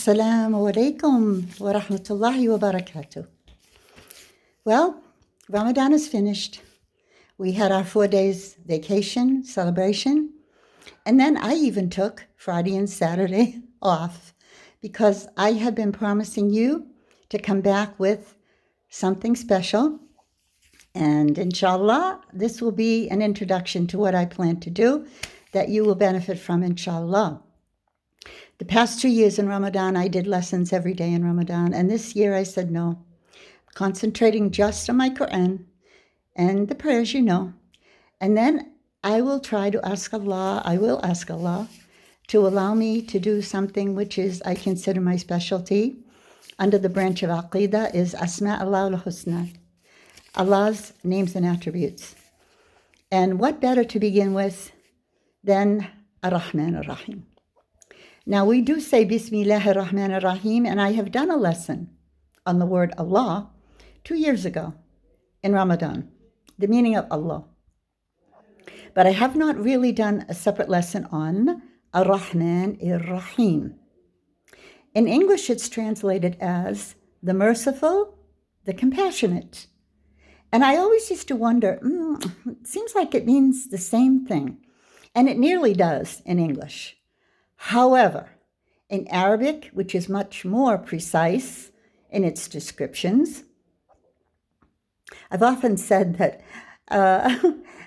Assalamu alaikum wa rahmatullahi wa barakatuh. Well, Ramadan is finished. We had our 4 days vacation, celebration, and then I even took Friday and Saturday off because I have been promising you to come back with something special. And inshallah, this will be an introduction to what I plan to do that you will benefit from, inshallah. The past 2 years in Ramadan, I did lessons every day in Ramadan. And this year I said no, concentrating just on my Quran and the prayers, And then I will ask Allah to allow me to do something which is, I consider my specialty under the branch of Aqidah, is Asma Allah al-Husna, Allah's names and attributes. And what better to begin with than Ar-Rahman Ar-Rahim. Now, we do say Bismillahir Rahmanir Rahim, and I have done a lesson on the word Allah 2 years ago in Ramadan, the meaning of Allah. But I have not really done a separate lesson on Ar-Rahman Ar-Rahim. In English, it's translated as the merciful, the compassionate. And I always used to wonder, it seems like it means the same thing. And it nearly does in English. However, in Arabic, which is much more precise in its descriptions, I've often said that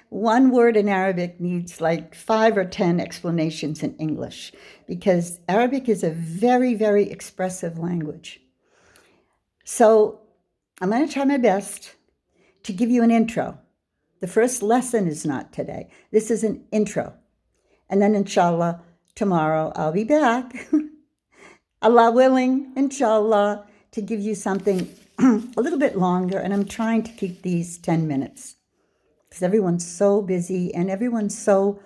one word in Arabic needs like 5 or 10 explanations in English, because Arabic is a very, very expressive language. So I'm going to try my best to give you an intro. The first lesson is not today. This is an intro. And then inshallah, tomorrow I'll be back, Allah willing, inshallah, to give you something a little bit longer. And I'm trying to keep these 10 minutes because everyone's so busy and everyone's so,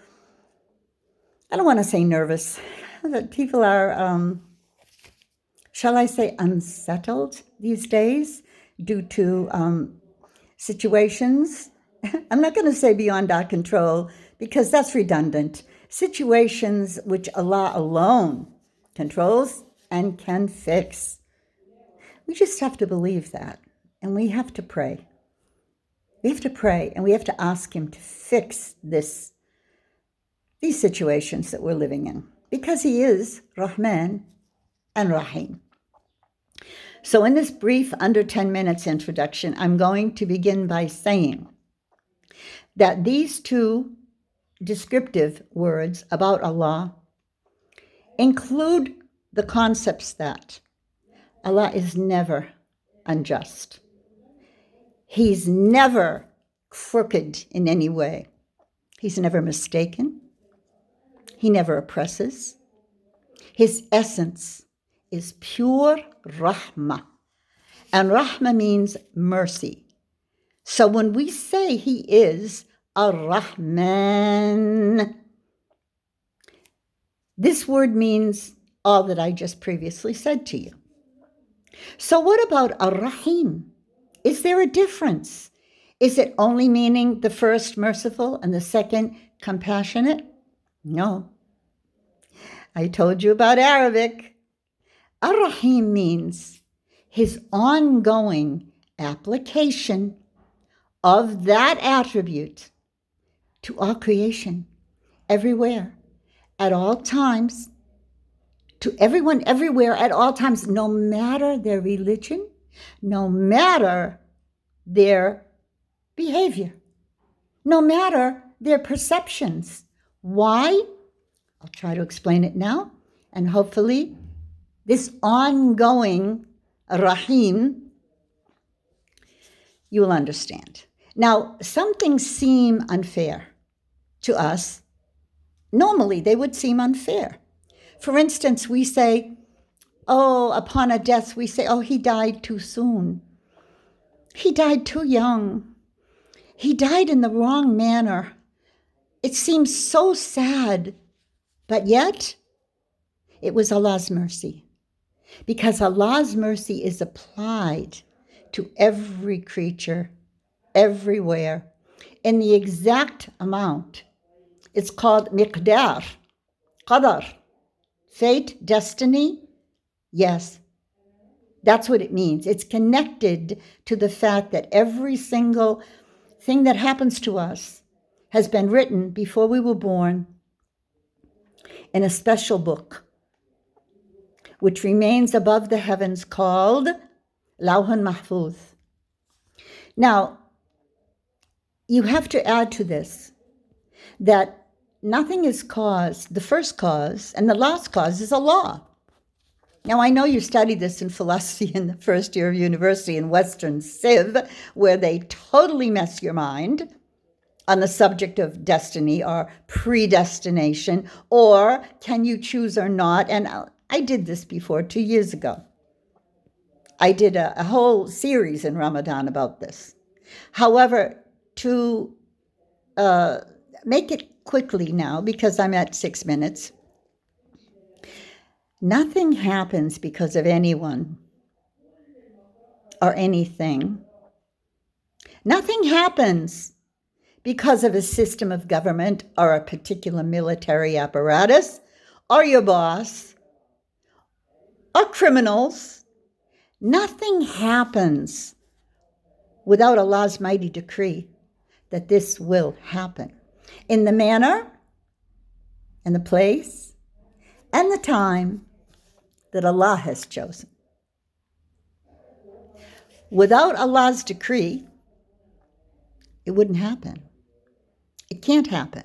I don't want to say nervous, that people are, shall I say, unsettled these days due to situations. I'm not going to say beyond our control because that's redundant. Situations which Allah alone controls and can fix. We just have to believe that, and we have to pray. We have to pray, and we have to ask Him to fix these situations that we're living in, because He is Rahman and Rahim. So in this brief, under 10 minutes introduction, I'm going to begin by saying that these two descriptive words about Allah include the concepts that Allah is never unjust. He's never crooked in any way. He's never mistaken. He never oppresses. His essence is pure rahmah. And rahmah means mercy. So when we say He is Ar-Rahman, this word means all that I just previously said to you. So what about Ar-Rahim? Is there a difference? Is it only meaning the first merciful and the second compassionate? No. I told you about Arabic. Ar-Rahim means His ongoing application of that attribute to all creation, everywhere, at all times, to everyone, everywhere, at all times, no matter their religion, no matter their behavior, no matter their perceptions. Why? I'll try to explain it now, and hopefully this ongoing Rahim, you will understand. Now, some things seem unfair to us. Normally, they would seem unfair. For instance, we say, upon a death, we say, he died too soon. He died too young. He died in the wrong manner. It seems so sad, but yet it was Allah's mercy, because Allah's mercy is applied to every creature, everywhere, in the exact amount. It's called miqdar, qadar, fate, destiny, Yes, that's what it means. It's connected to the fact that every single thing that happens to us has been written before we were born in a special book, which remains above the heavens, called Lawhun Mahfuz. Now, you have to add to this that nothing is caused, the first cause and the last cause is Allah. Now, I know you studied this in philosophy in the first year of university in Western Civ, where they totally mess your mind on the subject of destiny or predestination, or can you choose or not? And I did this before 2 years ago. I did a whole series in Ramadan about this. However, to make it quickly now, because I'm at 6 minutes, nothing happens because of anyone or anything. Nothing happens because of a system of government or a particular military apparatus or your boss or criminals. Nothing happens without Allah's mighty decree that this will happen in the manner and the place and the time that Allah has chosen. Without Allah's decree, it wouldn't happen. It can't happen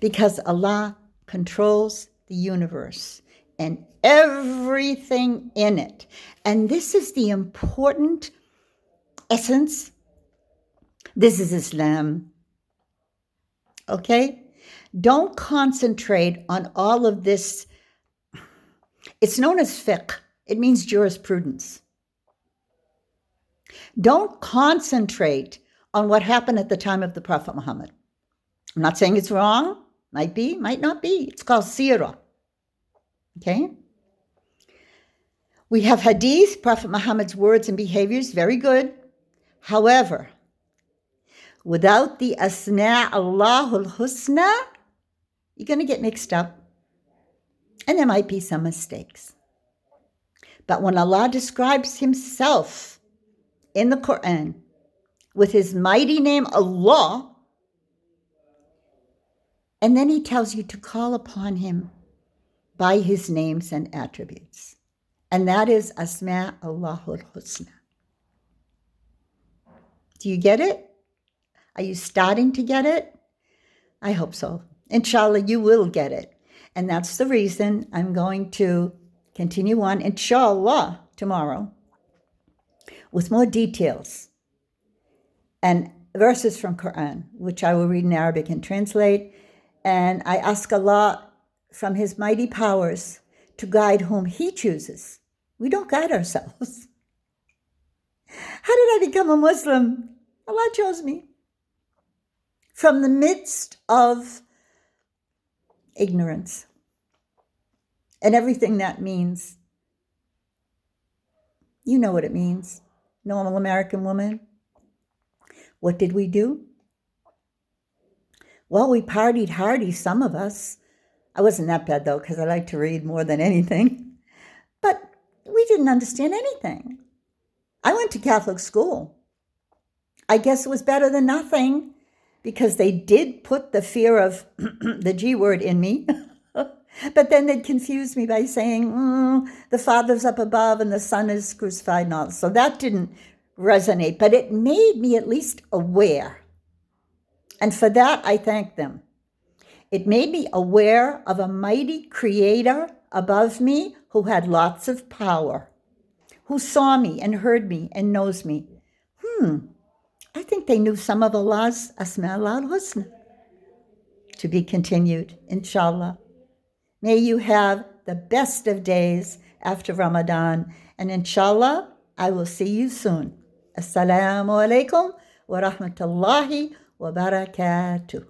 because Allah controls the universe and everything in it. And this is the important essence. This is Islam. Okay? Don't concentrate on all of this. It's known as fiqh. It means jurisprudence. Don't concentrate on what happened at the time of the Prophet Muhammad. I'm not saying it's wrong. Might be, might not be. It's called seerah. Okay? We have hadith, Prophet Muhammad's words and behaviors, very good. However, without the asma Allahul Husna, you're going to get mixed up. And there might be some mistakes. But when Allah describes himself in the Quran with his mighty name Allah, and then he tells you to call upon him by his names and attributes. And that is Asma Allahul Husna. Do you get it? Are you starting to get it? I hope so. Inshallah, you will get it. And that's the reason I'm going to continue on, inshallah, tomorrow with more details and verses from Quran, which I will read in Arabic and translate. And I ask Allah from his mighty powers to guide whom he chooses. We don't guide ourselves. How did I become a Muslim? Allah chose me. From the midst of ignorance and everything that means. You know what it means. Normal American woman. What did we do? Well, we partied hardy, some of us. I wasn't that bad, though, because I like to read more than anything. But we didn't understand anything. I went to Catholic school. I guess it was better than nothing, because they did put the fear of the G word in me. But then they'd confuse me by saying, the Father's up above and the Son is crucified and all. So that didn't resonate, but it made me at least aware. And for that, I thank them. It made me aware of a mighty creator above me who had lots of power, who saw me and heard me and knows me. I think they knew some of Allah's Asma al-Husna. To be continued, inshallah. May you have the best of days after Ramadan. And inshallah, I will see you soon. Assalamu alaikum wa rahmatullahi wa barakatuh.